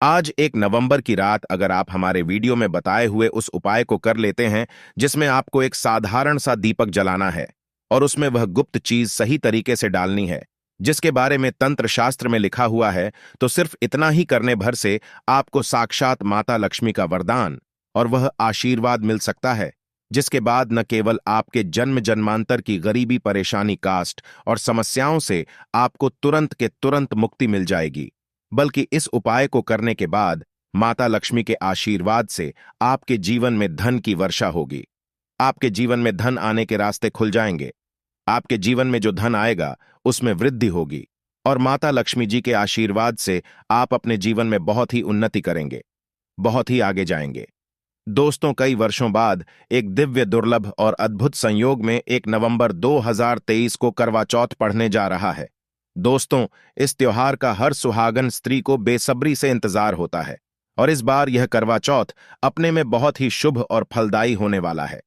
आज 1 नवंबर की रात अगर आप हमारे वीडियो में बताए हुए उस उपाय को कर लेते हैं जिसमें आपको एक साधारण सा दीपक जलाना है और उसमें वह गुप्त चीज सही तरीके से डालनी है जिसके बारे में तंत्र शास्त्र में लिखा हुआ है, तो सिर्फ इतना ही करने भर से आपको साक्षात माता लक्ष्मी का वरदान और वह आशीर्वाद मिल सकता है, जिसके बाद न केवल आपके जन्म जन्मांतर की गरीबी परेशानी कास्ट और समस्याओं से आपको तुरंत के तुरंत मुक्ति मिल जाएगी, बल्कि इस उपाय को करने के बाद माता लक्ष्मी के आशीर्वाद से आपके जीवन में धन की वर्षा होगी। आपके जीवन में धन आने के रास्ते खुल जाएंगे। आपके जीवन में जो धन आएगा उसमें वृद्धि होगी और माता लक्ष्मी जी के आशीर्वाद से आप अपने जीवन में बहुत ही उन्नति करेंगे, बहुत ही आगे जाएंगे। दोस्तों, कई वर्षों बाद एक दिव्य दुर्लभ और अद्भुत संयोग में 1 नवंबर 2023 को करवा चौथ पढ़ने जा रहा है। दोस्तों, इस त्योहार का हर सुहागन स्त्री को बेसब्री से इंतजार होता है और इस बार यह करवा चौथ अपने में बहुत ही शुभ और फलदायी होने वाला है,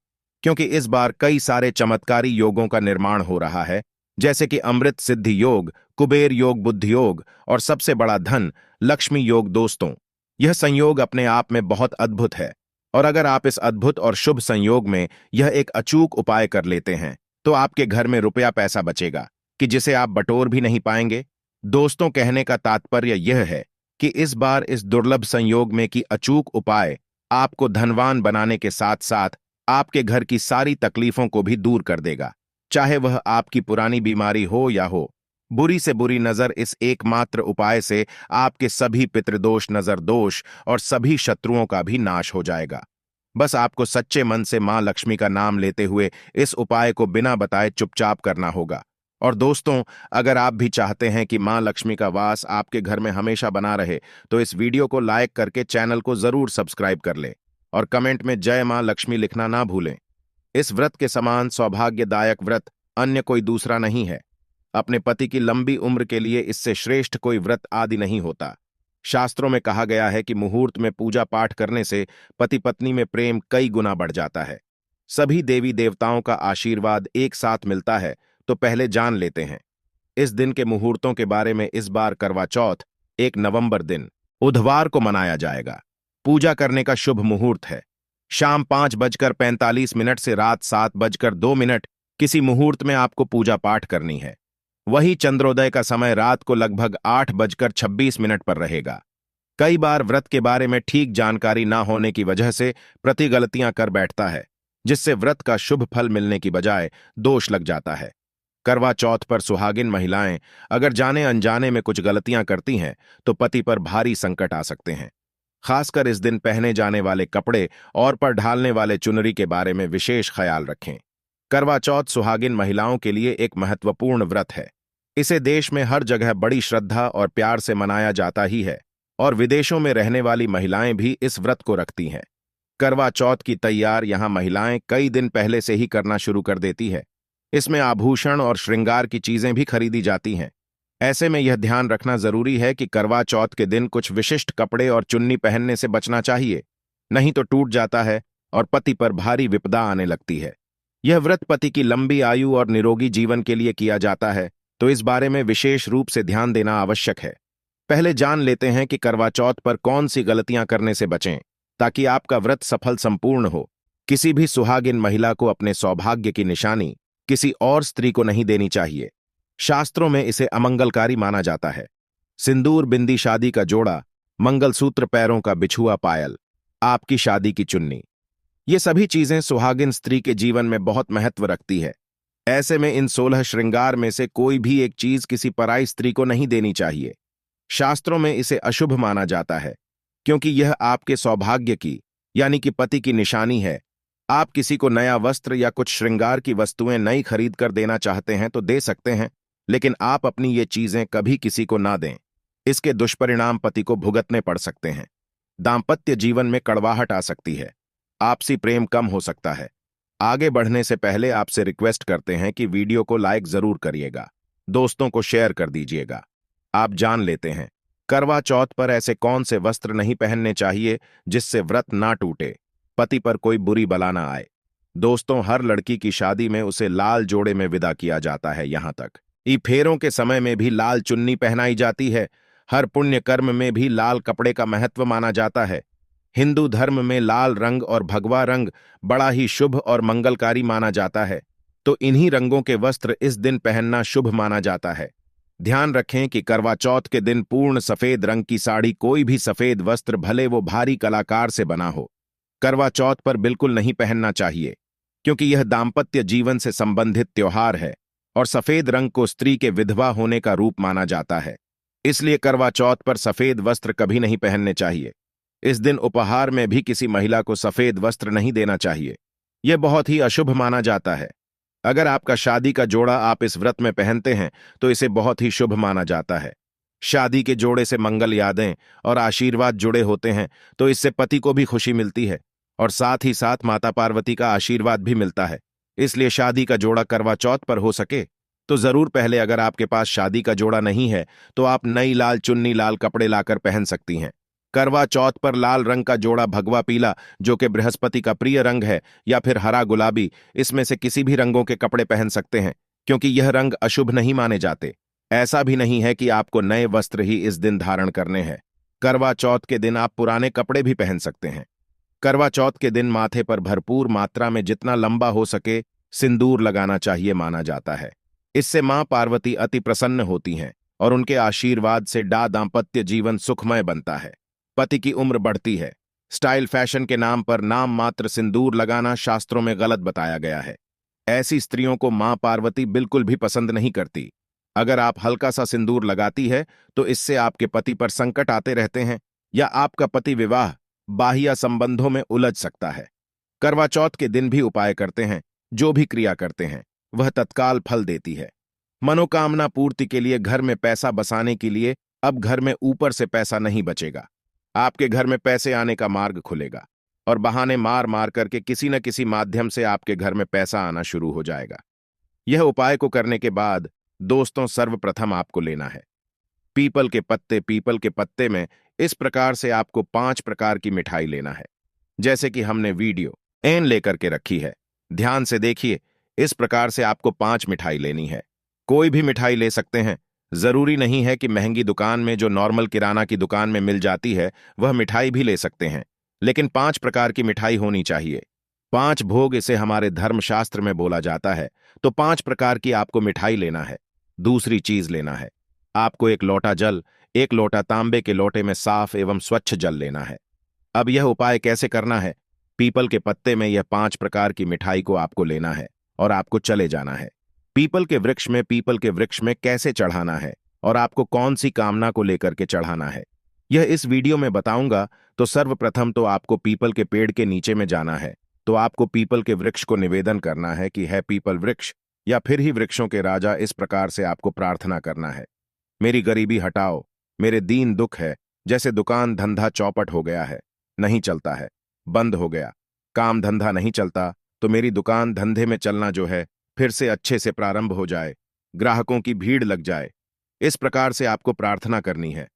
क्योंकि इस बार कई सारे चमत्कारी योगों का निर्माण हो रहा है, जैसे कि अमृत सिद्धि योग, कुबेर योग, बुद्धि योग और सबसे बड़ा धन लक्ष्मी योग। दोस्तों, यह संयोग अपने आप में बहुत अद्भुत है और अगर आप इस अद्भुत और शुभ संयोग में यह एक अचूक उपाय कर लेते हैं तो आपके घर में रुपया पैसा बचेगा कि जिसे आप बटोर भी नहीं पाएंगे। दोस्तों, कहने का तात्पर्य यह है कि इस बार इस दुर्लभ संयोग में की अचूक उपाय आपको धनवान बनाने के साथ साथ आपके घर की सारी तकलीफों को भी दूर कर देगा, चाहे वह आपकी पुरानी बीमारी हो या हो। बुरी से बुरी नजर इस एकमात्र उपाय से आपके सभी पितृदोष, नजर दोष और सभी शत्रुओं का भी नाश हो जाएगा। बस आपको सच्चे मन से मां लक्ष्मी का नाम लेते हुए इस उपाय को बिना बताए चुपचाप करना होगा। और दोस्तों, अगर आप भी चाहते हैं कि मां लक्ष्मी का वास आपके घर में हमेशा बना रहे, तो इस वीडियो को लाइक करके चैनल को जरूर सब्सक्राइब कर ले और कमेंट में जय मां लक्ष्मी लिखना ना भूलें। इस व्रत के समान सौभाग्यदायक व्रत अन्य कोई दूसरा नहीं है। अपने पति की लंबी उम्र के लिए इससे श्रेष्ठ कोई व्रत आदि नहीं होता। शास्त्रों में कहा गया है कि मुहूर्त में पूजा पाठ करने से पति पत्नी में प्रेम कई गुना बढ़ जाता है। सभी देवी देवताओं का आशीर्वाद एक साथ मिलता है, तो पहले जान लेते हैं इस दिन के मुहूर्तों के बारे में। इस बार करवा चौथ 1 नवंबर दिन बुधवार को मनाया जाएगा। पूजा करने का शुभ मुहूर्त है शाम 5:45 से रात 7:02। किसी मुहूर्त में आपको पूजा पाठ करनी है। वही चंद्रोदय का समय रात को लगभग 8:26 पर रहेगा। कई बार व्रत के बारे में ठीक जानकारी ना होने की वजह से प्रति गलतियां कर बैठता है, जिससे व्रत का शुभ फल मिलने की बजाय दोष लग जाता है। करवा चौथ पर सुहागिन महिलाएं अगर जाने अनजाने में कुछ गलतियां करती हैं तो पति पर भारी संकट आ सकते हैं। खासकर इस दिन पहने जाने वाले कपड़े और पर ढालने वाले चुनरी के बारे में विशेष ख्याल रखें। करवा चौथ सुहागिन महिलाओं के लिए एक महत्वपूर्ण व्रत है। इसे देश में हर जगह बड़ी श्रद्धा और प्यार से मनाया जाता ही है और विदेशों में रहने वाली महिलाएं भी इस व्रत को रखती हैं। करवा चौथ की तैयार यहां महिलाएं कई दिन पहले से ही करना शुरू कर देती है। इसमें आभूषण और श्रृंगार की चीजें भी खरीदी जाती हैं। ऐसे में यह ध्यान रखना जरूरी है कि करवा चौथ के दिन कुछ विशिष्ट कपड़े और चुन्नी पहनने से बचना चाहिए, नहीं तो टूट जाता है और पति पर भारी विपदा आने लगती है। यह व्रत पति की लंबी आयु और निरोगी जीवन के लिए किया जाता है, तो इस बारे में विशेष रूप से ध्यान देना आवश्यक है। पहले जान लेते हैं कि करवा चौथ पर कौन सी गलतियां करने से बचें ताकि आपका व्रत सफल संपूर्ण हो। किसी भी सुहागिन महिला को अपने सौभाग्य की निशानी किसी और स्त्री को नहीं देनी चाहिए। शास्त्रों में इसे अमंगलकारी माना जाता है। सिंदूर, बिंदी, शादी का जोड़ा, मंगलसूत्र, पैरों का बिछुआ, पायल, आपकी शादी की चुन्नी, ये सभी चीजें सुहागिन स्त्री के जीवन में बहुत महत्व रखती है। ऐसे में इन 16 श्रृंगार में से कोई भी एक चीज किसी पराई स्त्री को नहीं देनी चाहिए। शास्त्रों में इसे अशुभ माना जाता है, क्योंकि यह आपके सौभाग्य की यानी कि पति की निशानी है। आप किसी को नया वस्त्र या कुछ श्रृंगार की वस्तुएं नई खरीद कर देना चाहते हैं तो दे सकते हैं, लेकिन आप अपनी ये चीजें कभी किसी को ना दें। इसके दुष्परिणाम पति को भुगतने पड़ सकते हैं। दांपत्य जीवन में कड़वाहट आ सकती है। आपसी प्रेम कम हो सकता है। आगे बढ़ने से पहले आपसे रिक्वेस्ट करते हैं कि वीडियो को लाइक जरूर करिएगा, दोस्तों को शेयर कर दीजिएगा। आप जान लेते हैं करवा चौथ पर ऐसे कौन से वस्त्र नहीं पहनने चाहिए जिससे व्रत ना टूटे, पति पर कोई बुरी बला ना आए। दोस्तों, हर लड़की की शादी में उसे लाल जोड़े में विदा किया जाता है। यहां तक ई फेरों के समय में भी लाल चुन्नी पहनाई जाती है। हर पुण्य कर्म में भी लाल कपड़े का महत्व माना जाता है। हिंदू धर्म में लाल रंग और भगवा रंग बड़ा ही शुभ और मंगलकारी माना जाता है, तो इन्हीं रंगों के वस्त्र इस दिन पहनना शुभ माना जाता है। ध्यान रखें कि करवा चौथ के दिन पूर्ण सफेद रंग की साड़ी, कोई भी सफेद वस्त्र, भले वो भारी कलाकार से बना हो, करवा चौथ पर बिल्कुल नहीं पहनना चाहिए, क्योंकि यह दाम्पत्य जीवन से संबंधित त्योहार है और सफेद रंग को स्त्री के विधवा होने का रूप माना जाता है। इसलिए करवा चौथ पर सफेद वस्त्र कभी नहीं पहनने चाहिए। इस दिन उपहार में भी किसी महिला को सफेद वस्त्र नहीं देना चाहिए, यह बहुत ही अशुभ माना जाता है। अगर आपका शादी का जोड़ा आप इस व्रत में पहनते हैं तो इसे बहुत ही शुभ माना जाता है। शादी के जोड़े से मंगल यादें और आशीर्वाद जुड़े होते हैं, तो इससे पति को भी खुशी मिलती है और साथ ही साथ माता पार्वती का आशीर्वाद भी मिलता है। इसलिए शादी का जोड़ा करवा चौथ पर हो सके तो जरूर पहले। अगर आपके पास शादी का जोड़ा नहीं है तो आप नई लाल चुन्नी, लाल कपड़े लाकर पहन सकती हैं। करवा चौथ पर लाल रंग का जोड़ा, भगवा पीला जो कि बृहस्पति का प्रिय रंग है, या फिर हरा गुलाबी, इसमें से किसी भी रंगों के कपड़े पहन सकते हैं, क्योंकि यह रंग अशुभ नहीं माने जाते। ऐसा भी नहीं है कि आपको नए वस्त्र ही इस दिन धारण करने हैं। करवा चौथ के दिन आप पुराने कपड़े भी पहन सकते हैं। करवा चौथ के दिन माथे पर भरपूर मात्रा में, जितना लंबा हो सके, सिंदूर लगाना चाहिए माना जाता है। इससे मां पार्वती अति प्रसन्न होती हैं और उनके आशीर्वाद से दाम्पत्य जीवन सुखमय बनता है, पति की उम्र बढ़ती है। स्टाइल फैशन के नाम पर नाम मात्र सिंदूर लगाना शास्त्रों में गलत बताया गया है। ऐसी स्त्रियों को मां पार्वती बिल्कुल भी पसंद नहीं करती। अगर आप हल्का सा सिंदूर लगाती है तो इससे आपके पति पर संकट आते रहते हैं या आपका पति विवाह बाह्य संबंधों में उलझ सकता है। करवा चौथ के दिन भी उपाय करते हैं, जो भी क्रिया करते हैं वह तत्काल फल देती है। मनोकामना पूर्ति के लिए, घर में पैसा बसाने के लिए अब घर में ऊपर से पैसा नहीं बचेगा। आपके घर में पैसे आने का मार्ग खुलेगा और बहाने मार मार करके किसी न किसी माध्यम से आपके घर में पैसा आना शुरू हो जाएगा। यह उपाय को करने के बाद दोस्तों, सर्वप्रथम आपको लेना है पीपल के पत्ते। पीपल के पत्ते में इस प्रकार से आपको 5 प्रकार की मिठाई लेना है, जैसे कि हमने वीडियो एन लेकर के रखी है। ध्यान से देखिए, इस प्रकार से आपको 5 मिठाई लेनी है। कोई भी मिठाई ले सकते हैं, जरूरी नहीं है कि महंगी दुकान में, जो नॉर्मल किराना की दुकान में मिल जाती है, वह मिठाई भी ले सकते हैं, लेकिन 5 प्रकार की मिठाई होनी चाहिए। 5 भोग इसे हमारे धर्मशास्त्र में बोला जाता है, तो 5 प्रकार की आपको मिठाई लेना है। दूसरी चीज लेना है आपको 1 लोटा जल। 1 लोटा तांबे के लोटे में साफ एवं स्वच्छ जल लेना है। अब यह उपाय कैसे करना है? पीपल के पत्ते में यह 5 प्रकार की मिठाई को आपको लेना है और आपको चले जाना है पीपल के वृक्ष में। पीपल के वृक्ष में कैसे चढ़ाना है और आपको कौन सी कामना को लेकर के चढ़ाना है, यह इस वीडियो में बताऊंगा। तो सर्वप्रथम तो आपको पीपल के पेड़ के नीचे में जाना है। तो आपको पीपल के वृक्ष को निवेदन करना है कि है पीपल वृक्ष या फिर ही वृक्षों के राजा, इस प्रकार से आपको प्रार्थना करना है। मेरी गरीबी हटाओ, मेरे दीन दुख है। जैसे दुकान धंधा चौपट हो गया है, नहीं चलता है, बंद हो गया, काम धंधा नहीं चलता, तो मेरी दुकान धंधे में चलना जो है फिर से अच्छे से प्रारंभ हो जाए, ग्राहकों की भीड़ लग जाए। इस प्रकार से आपको प्रार्थना करनी है।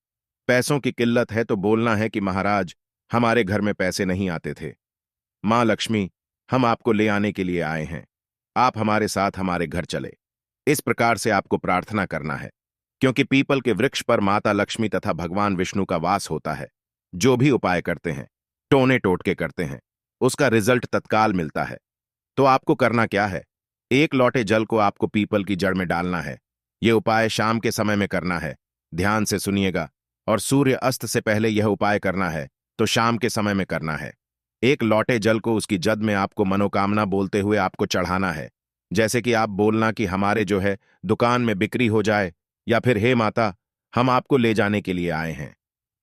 पैसों की किल्लत है तो बोलना है कि महाराज, हमारे घर में पैसे नहीं आते थे, मां लक्ष्मी, हम आपको ले आने के लिए आए हैं, आप हमारे साथ हमारे घर चले। इस प्रकार से आपको प्रार्थना करना है, क्योंकि पीपल के वृक्ष पर माता लक्ष्मी तथा भगवान विष्णु का वास होता है। जो भी उपाय करते हैं, टोने टोटके करते हैं, उसका रिजल्ट तत्काल मिलता है। तो आपको करना क्या है? 1 लोटे जल को आपको पीपल की जड़ में डालना है। यह उपाय शाम के समय में करना है, ध्यान से सुनिएगा। और सूर्य अस्त से पहले यह उपाय करना है, तो शाम के समय में करना है। 1 लोटे जल को उसकी जद में आपको मनोकामना बोलते हुए आपको चढ़ाना है। जैसे कि आप बोलना कि हमारे जो है दुकान में बिक्री हो जाए, या फिर हे माता, हम आपको ले जाने के लिए आए हैं,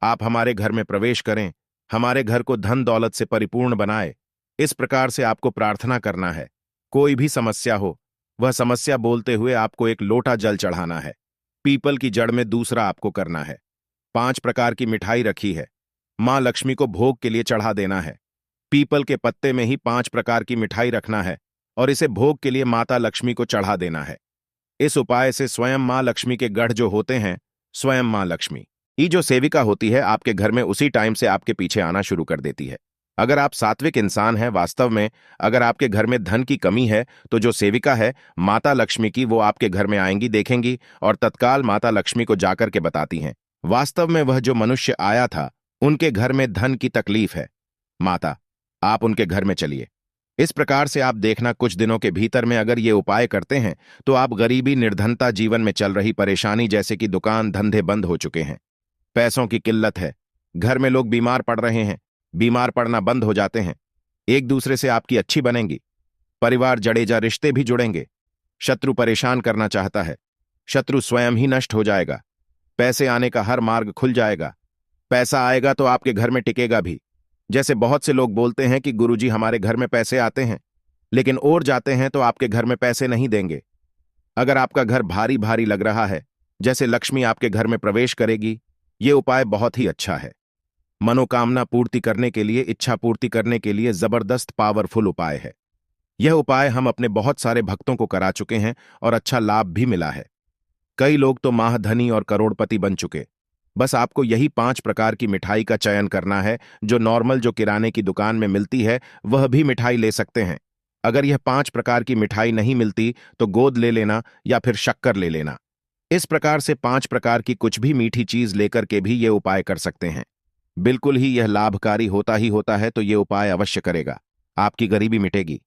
आप हमारे घर में प्रवेश करें, हमारे घर को धन दौलत से परिपूर्ण बनाए। इस प्रकार से आपको प्रार्थना करना है। कोई भी समस्या हो, वह समस्या बोलते हुए आपको 1 लोटा जल चढ़ाना है। पीपल की जड़ में दूसरा आपको करना है। 5 प्रकार की मिठाई रखी है, मां लक्ष्मी को भोग के लिए चढ़ा देना है। पीपल के पत्ते में ही 5 प्रकार की मिठाई रखना है और इसे भोग के लिए माता लक्ष्मी को चढ़ा देना है। इस उपाय से स्वयं मां लक्ष्मी के गढ़ जो होते हैं, स्वयं मां लक्ष्मी ही जो सेविका होती है, आपके घर में उसी टाइम से आपके पीछे आना शुरू कर देती है। अगर आप सात्विक इंसान हैं, वास्तव में अगर आपके घर में धन की कमी है, तो जो सेविका है माता लक्ष्मी की, वो आपके घर में आएंगी, देखेंगी और तत्काल माता लक्ष्मी को जाकर के बताती हैं वास्तव में वह जो मनुष्य आया था, उनके घर में धन की तकलीफ है। माता, आप उनके घर में चलिए। इस प्रकार से आप देखना, कुछ दिनों के भीतर में अगर ये उपाय करते हैं तो आप गरीबी, निर्धनता, जीवन में चल रही परेशानी जैसे कि दुकान धंधे बंद हो चुके हैं, पैसों की किल्लत है, घर में लोग बीमार पड़ रहे हैं, बीमार पड़ना बंद हो जाते हैं, एक दूसरे से आपकी अच्छी बनेंगी, परिवार जडेजा रिश्ते भी जुड़ेंगे, शत्रु परेशान करना चाहता है, शत्रु स्वयं ही नष्ट हो जाएगा, पैसे आने का हर मार्ग खुल जाएगा, पैसा आएगा तो आपके घर में टिकेगा भी। जैसे बहुत से लोग बोलते हैं कि गुरुजी हमारे घर में पैसे आते हैं, लेकिन और जाते हैं तो आपके घर में पैसे नहीं देंगे। अगर आपका घर भारी भारी लग रहा है, जैसे लक्ष्मी आपके घर में प्रवेश करेगी, ये उपाय बहुत ही अच्छा है। मनोकामना पूर्ति करने के लिए, इच्छा पूर्ति करने के लिए जबरदस्त पावरफुल उपाय है। यह उपाय हम अपने बहुत सारे भक्तों को करा चुके हैं और अच्छा लाभ भी मिला है। कई लोग तो महाधनी और करोड़पति बन चुके। बस आपको यही 5 प्रकार की मिठाई का चयन करना है, जो नॉर्मल जो किराने की दुकान में मिलती है वह भी मिठाई ले सकते हैं। अगर यह 5 प्रकार की मिठाई नहीं मिलती तो गोद ले लेना या फिर शक्कर ले लेना। इस प्रकार से 5 प्रकार की कुछ भी मीठी चीज लेकर के भी ये उपाय कर सकते हैं। बिल्कुल ही यह लाभकारी होता ही होता है, तो ये उपाय अवश्य करेगा, आपकी गरीबी मिटेगी।